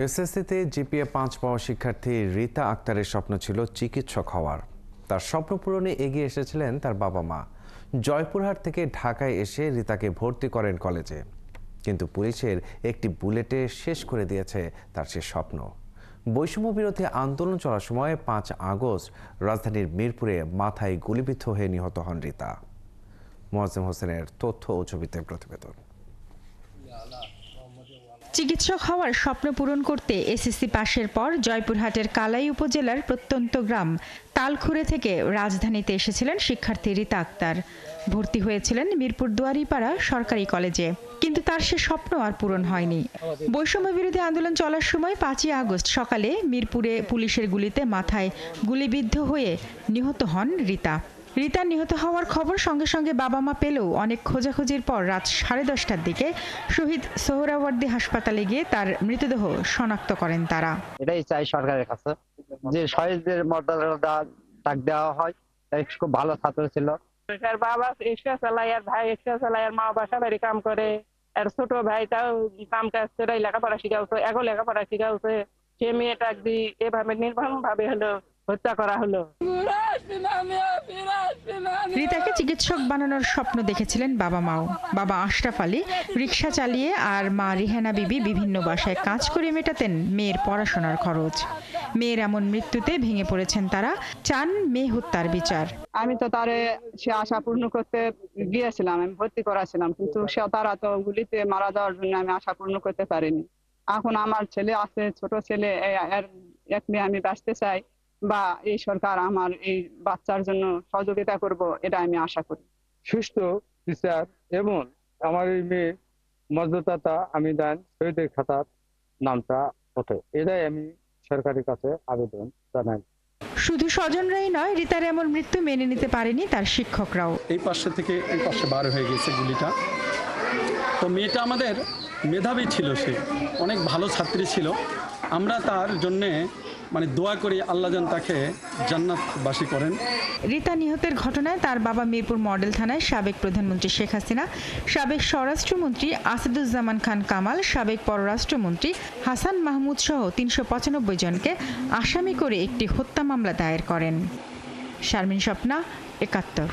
এসএসসিতে জিপিএ 5 পাওয়া শিক্ষার্থী রীতা আক্তারের স্বপ্ন ছিল চিকিৎসক হওয়ার। তার স্বপ্ন পূরণে এগিয়ে এসেছিলেন তার বাবা মা। জয়পুরহাট থেকে ঢাকায় এসে রীতাকে ভর্তি করেন কলেজে, কিন্তু পুলিশের একটি বুলেটে শেষ করে দিয়েছে তার সে স্বপ্ন। বৈষম্য বিরোধী আন্দোলন চলার সময় 5 আগস্ট রাজধানীর মিরপুরে মাথায় গুলিবিদ্ধ হয়ে নিহত হন রীতা। মোয়াজ্জেম হোসেনের তথ্য ও ছবিতে প্রতিবেদন। চিকিৎসক হওয়ার স্বপ্ন পূরণ করতে এসএসসি পাশের পর জয়পুরহাটের কালাই উপজেলার প্রত্যন্ত গ্রাম তালখুরে থেকে রাজধানীতে এসেছিলেন শিক্ষার্থী রীতা আক্তার। ভর্তি হয়েছিলেন মিরপুর দুয়ারিপাড়া সরকারি কলেজে, কিন্তু তার সে স্বপ্ন আর পূরণ হয়নি। বৈষম্য বিরোধী আন্দোলন চলার সময় 5 আগস্ট সকালে মিরপুরে পুলিশের গুলিতে মাথায় গুলিবিদ্ধ হয়ে নিহত হন রীতা। রীতা নিহত হওয়ার খবর সঙ্গে সঙ্গে বাবা মা পেলেও অনেক খোঁজাখুঁজির পর রাত 10:30টার দিকে শহীদ সোহরাওয়ার্দী হাসপাতালে গিয়ে তার মৃতদেহ শনাক্ত করেন তারা। এটাই চাই সরকারের কাছে যে শহীদদের মর্যাদা ডাক দেওয়া হয়। খুব ভালো ছাত্র ছিল। বাবা রিক্সা চালায়, আর ভাই রিক্সা চালায়, আর মা বাসা বাড়ি কাম করে, আর ছোট ভাইটাও কাম কাজ করে লেখাপড়া শিখাচ্ছে, এখন লেখাপড়া শিখাচ্ছে। সে মেয়েটা এভাবে নির্মম ভাবে হলো হত্যা করা হলো। রীতাকে চিকিৎসক বানানোর স্বপ্ন দেখেছিলেন বাবা মাও। বাবা আশরাফ আলী রিক্সা চালিয়ে আর মা রিহানা বিবি বিভিন্ন বাসায় কাজ করে মেটাতেন মেয়ের পড়াশোনার খরচ। মেয়ের এমন মৃত্যুতে ভেঙে পড়েছেন তারা, চান মেয়ে হত্যার বিচার। আমি তো তারে সে আশা পূর্ণ করতে গিয়েছিলাম, আমি ভর্তি করাছিলাম, কিন্তু সে তারা তো গুলিতে মারা যাওয়ার জন্য আমি আশা পূর্ণ করতে পারিনি। এখন আমার ছেলে আছে, ছোট ছেলে, এক মেয়ে আমি বাঁচতে চাই, বা এই সরকার আমার এই বাচ্চার জন্য সহযোগিতা করব, এটা আমি আশা করি। সুস্থ বিচার এবং আমার এই মেয়ে মর্যাদাটা আমি দেন শহীদের খাতার নামটা ওঠে, এটাই আমি সরকারের কাছে আবেদন জানাই। শুধু স্বজনরাই নয়, রীতার এমন মৃত্যু মেনে নিতে পারেনি তার শিক্ষকরাও। এই পাশে থেকে এই পাশে বার হয়ে গেছে গুলিটা। তো মেয়েটা আমাদের মেধাবী ছিল, সে অনেক ভালো ছাত্রী ছিল। আমরা তার জন্যে দোয়া করি আল্লাহ যেন তাকে জান্নাতবাসী করেন। রীতা নিহতের ঘটনায় তার বাবা মিরপুর মডেল থানায় সাবেক প্রধানমন্ত্রী শেখ হাসিনা, সাবেক স্বরাষ্ট্রমন্ত্রী আসাদুজ্জামান খান কামাল, সাবেক পররাষ্ট্রমন্ত্রী হাসান মাহমুদ সহ 395 জনকে আসামি করে একটি হত্যা মামলা দায়ের করেন। শারমিন স্বপ্না, 71।